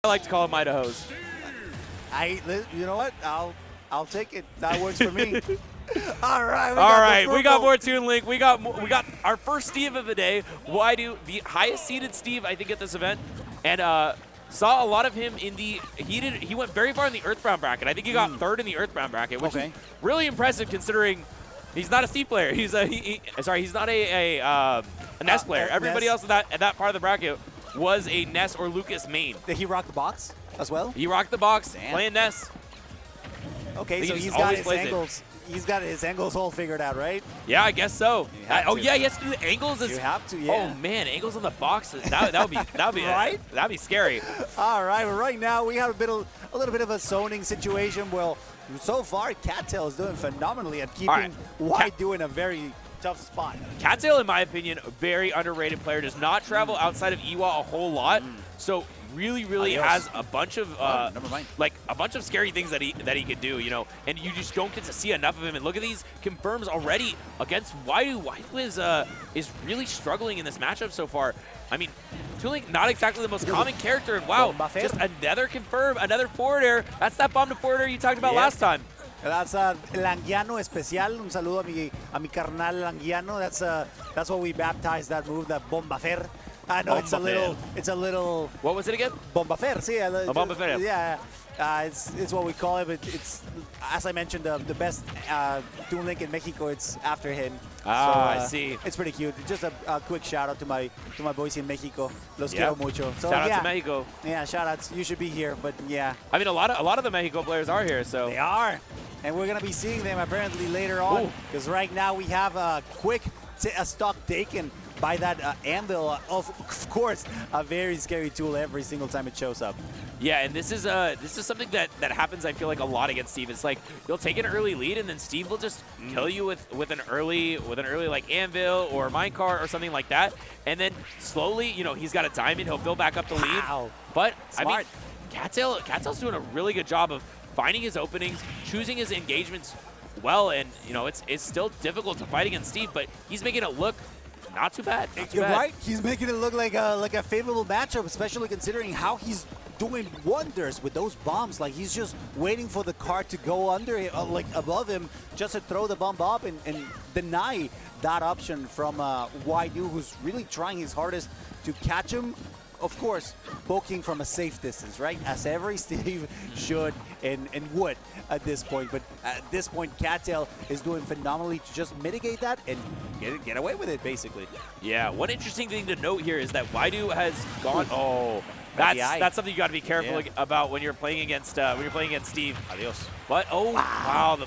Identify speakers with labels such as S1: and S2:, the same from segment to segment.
S1: I like to call them Idahos.
S2: You know what? I'll take it. That works for me. All right.
S1: All right, we got more Toon Link. We got our first Steve of the day. WhyDo, the highest seeded Steve I think at this event, and saw a lot of him in the he went very far in the Earthbound bracket. I think he got third in the Earthbound bracket, which is really impressive considering he's not a Steve player. He's he's not a Ness player. Everybody else at that part of the bracket was a Ness or Lucas main.
S2: Did he rock the box as well?
S1: He rocked the box, playing Ness.
S2: Okay, so he's got his angles. He's got his angles all figured out, right?
S1: Yeah, I guess so. Oh yeah, he has to do the angles.
S2: You have to, yeah.
S1: Oh man, angles on the box. That would be
S2: right?
S1: That'd be scary.
S2: All right, well, right now we have a little bit of a zoning situation. Well, so far Cattail is doing phenomenally at keeping WhyDo in a very tough spot.
S1: Cattail, in my opinion, a very underrated player. Does not travel outside of Iwa a whole lot. So really has a bunch of like a bunch of scary things that he can do, you know, and you just don't get to see enough of him. And look at these confirms already against WhyDo. WhyDo is really struggling in this matchup so far. I mean, Toon Link, not exactly the most common character, and wow, just another confirm, another forward air. That's that bomb to forward air you talked about last time.
S2: That's Langiano Especial. Un saludo a mi carnal Langiano. That's what we baptized that move, that Bomba Fer. I know it's a little.
S1: What was it again?
S2: Bomba Fer, sí.
S1: Bomba Fer.
S2: Yeah, it's what we call it. But it's, as I mentioned, the best Toon Link in Mexico. It's after him.
S1: I see.
S2: It's pretty cute. Just a quick shout out to my boys in Mexico. Los quiero mucho. So,
S1: shout out to Mexico.
S2: Yeah, shout outs. You should be here, but yeah.
S1: I mean, a lot of the Mexico players are here, so
S2: they are, and we're gonna be seeing them apparently later on. Because right now we have a quick stock taken by that anvil, of course, a very scary tool every single time it shows up.
S1: Yeah, and this is something that happens, I feel like, a lot against Steve. It's like you'll take an early lead, and then Steve will just kill you with an early like anvil or minecart or something like that, and then slowly, you know, he's got a diamond, he'll build back up the lead.
S2: Wow.
S1: But
S2: smart.
S1: I mean, Cattail's doing a really good job of finding his openings, choosing his engagements well, and you know, it's still difficult to fight against Steve, but he's making it look not too bad.
S2: You're right. He's making it look like a favorable matchup, especially considering how he's doing wonders with those bombs. Like, he's just waiting for the cart to go under, like above him, just to throw the bomb up and deny that option from WhyDo, who's really trying his hardest to catch him. Of course, poking from a safe distance, right? As every Steve should and would at this point. But at this point, Cattail is doing phenomenally to just mitigate that and get away with it, basically.
S1: Yeah, one interesting thing to note here is that WhyDo has gone. Oh, that's something you got to be careful about when you're playing against Steve.
S2: Adios.
S1: But wow,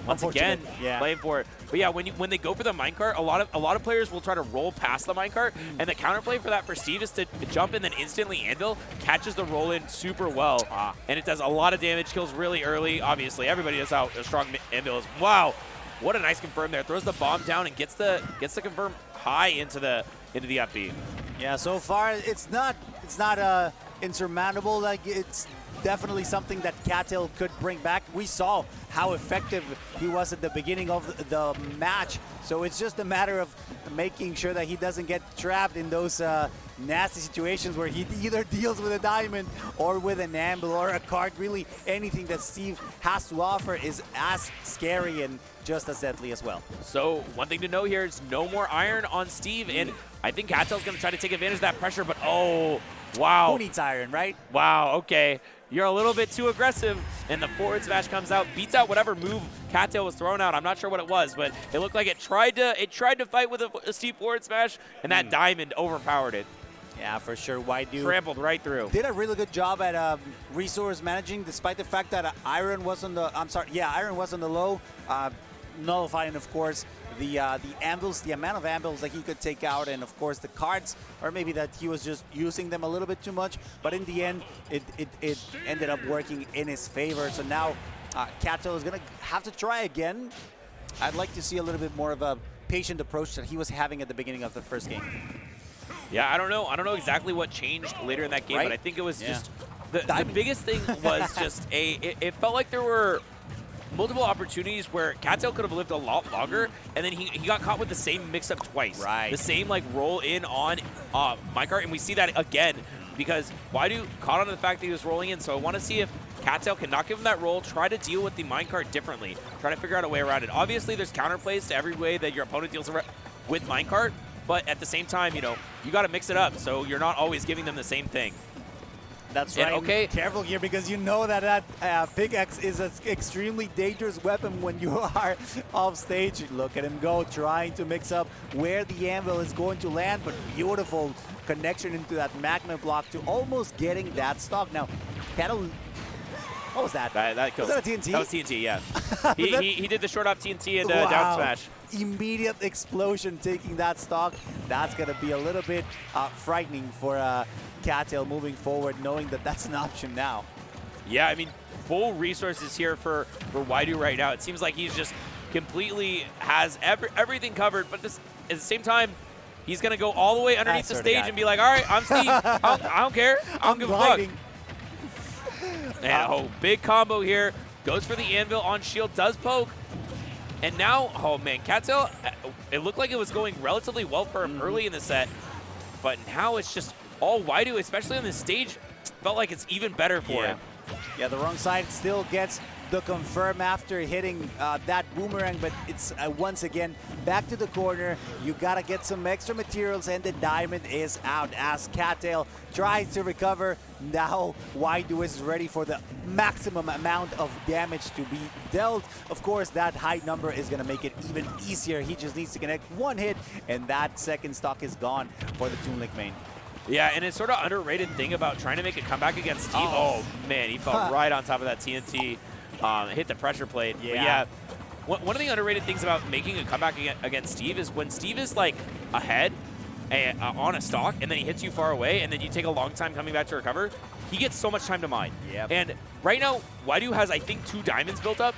S1: once again, playing for it. But yeah, when they go for the minecart, a lot of players will try to roll past the minecart, and the counterplay for that for Steve is to jump and then instantly anvil, catches the roll in super well, and it does a lot of damage, kills really early. Obviously, everybody knows how strong anvil is. Wow, what a nice confirm there. Throws the bomb down and gets the confirm high into the FB.
S2: Yeah, so far it's not insurmountable. Like, it's definitely something that Cattail could bring back. We saw how effective he was at the beginning of the match, so it's just a matter of making sure that he doesn't get trapped in those nasty situations where he either deals with a diamond or with an anvil or a card. Really, anything that Steve has to offer is as scary and just as deadly as well.
S1: So one thing to note here is no more iron on Steve, and I think Cattail's going to try to take advantage of that pressure, but wow.
S2: Who needs iron, right?
S1: Wow, okay. You're a little bit too aggressive, and the forward smash comes out, beats out whatever move Cattail was thrown out. I'm not sure what it was, but it looked like it tried to fight with a steep forward smash, and that diamond overpowered it.
S2: Yeah, for sure. WhyDo
S1: trampled right through.
S2: Did a really good job at resource managing, despite the fact that iron was on the. Iron was on the low, nullifying, of course, the anvils, the amount of anvils that he could take out, and of course the cards, or maybe that he was just using them a little bit too much. But in the end, it ended up working in his favor. So now Cattail is gonna have to try again. I'd like to see a little bit more of a patient approach that he was having at the beginning of the first game.
S1: Yeah, I don't know exactly what changed later in that game, but I think it was just the biggest thing was just it felt like there were multiple opportunities where Cattail could have lived a lot longer, and then he got caught with the same mix-up twice.
S2: Right.
S1: The same, like, roll in on minecart, and we see that again because WhyDo caught on to the fact that he was rolling in, so I want to see if Cattail can not give him that roll, try to deal with the minecart differently, try to figure out a way around it. Obviously, there's counterplays to every way that your opponent deals with minecart, but at the same time, you know, you got to mix it up, so you're not always giving them the same thing.
S2: That's right.
S1: Okay.
S2: Careful here, because you know that pickaxe is an extremely dangerous weapon when you are off stage. Look at him go, trying to mix up where the anvil is going to land, but beautiful connection into that magma block to almost getting that stock. Now, Cattail, what was that?
S1: That kills.
S2: Was that a TNT?
S1: That was TNT, yeah. he did the short off TNT and
S2: wow.
S1: down smash.
S2: Immediate explosion taking that stock. That's going to be a little bit frightening for Cattail moving forward, knowing that that's an option now.
S1: Yeah, I mean, full resources here for WhyDo right now. It seems like he's just completely has everything covered, but this, at the same time, he's going to go all the way underneath the stage and be like, all right, I'm Steve. I don't care. I don't give a fuck. And big combo here. Goes for the anvil on shield, does poke. And now, oh man, Cattail, it looked like it was going relatively well for him early in the set, but now it's just all WhyDo, especially on this stage, felt like it's even better for him.
S2: Yeah, the wrong side still gets the confirm after hitting that boomerang, but it's once again back to the corner. You gotta get some extra materials, and the diamond is out as Cattail tries to recover. Now WhyDo is ready for the maximum amount of damage to be dealt. Of course, that high number is gonna make it even easier. He just needs to connect one hit, and that second stock is gone for the Toon main.
S1: Yeah, and it's sort of underrated thing about trying to make a comeback against Steve. Oh man, he fell right on top of that TNT. Hit the pressure plate. But yeah, one of the underrated things about making a comeback against Steve is when Steve is like ahead on a stock, and then he hits you far away, and then you take a long time coming back to recover, he gets so much time to mine. And right now, WhyDo has, I think, 2 diamonds built up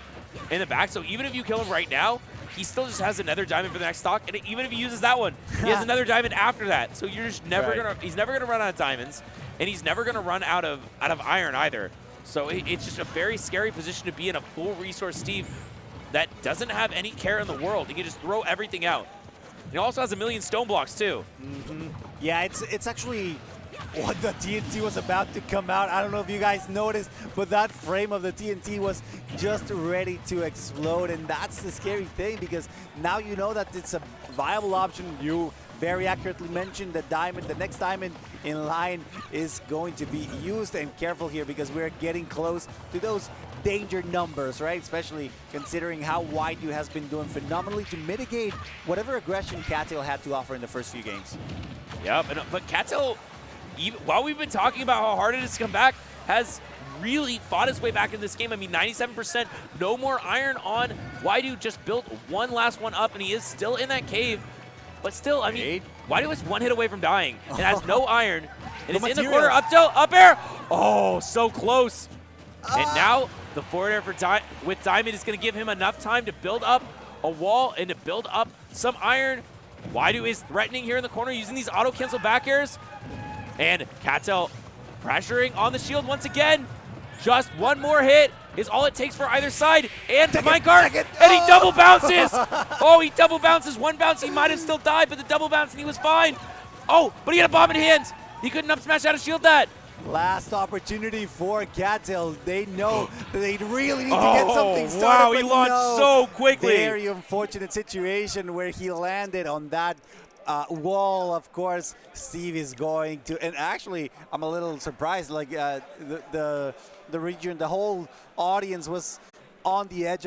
S1: in the back, so even if you kill him right now, he still just has another diamond for the next stock, and even if he uses that one, he has another diamond after that. So you're just never he's never gonna run out of diamonds, and he's never gonna run out of iron either. So it's just a very scary position to be in, a full resource Steve that doesn't have any care in the world. He can just throw everything out. He also has a million stone blocks too.
S2: Yeah, it's actually what the TNT was about to come out. I don't know if you guys noticed, but that frame of the TNT was just ready to explode, and that's the scary thing, because now you know that it's a viable option. You very accurately mentioned the diamond. The next diamond in line is going to be used, and careful here, because we're getting close to those danger numbers, right? Especially considering how WhyDo has been doing phenomenally to mitigate whatever aggression Cattail had to offer in the first few games.
S1: Yep, but Cattail, even while we've been talking about how hard it is to come back, has really fought his way back in this game. I mean, 97%, no more iron on. WhyDo just built one last one up, and he is still in that cave. But still, I mean, WhyDo is 1 hit away from dying and has no iron. And it's in the corner, up tilt, up air. Oh, so close. And now the forward air with Diamond is going to give him enough time to build up a wall and to build up some iron. WhyDo is threatening here in the corner using these auto-cancel back airs. And Cattail pressuring on the shield once again. Just one more hit is all it takes for either side. And the minecart, and he double bounces. Oh, he double bounces. One bounce, he might have still died, but the double bounce, and he was fine. Oh, but he had a bomb in hands. He couldn't up smash out of shield that.
S2: Last opportunity for Cattail. They know that they really need to get something started.
S1: Wow, he launched so quickly.
S2: Very unfortunate situation where he landed on that wall. Of course, Steve is going to, and actually, I'm a little surprised. Like the region, the whole audience was on the edge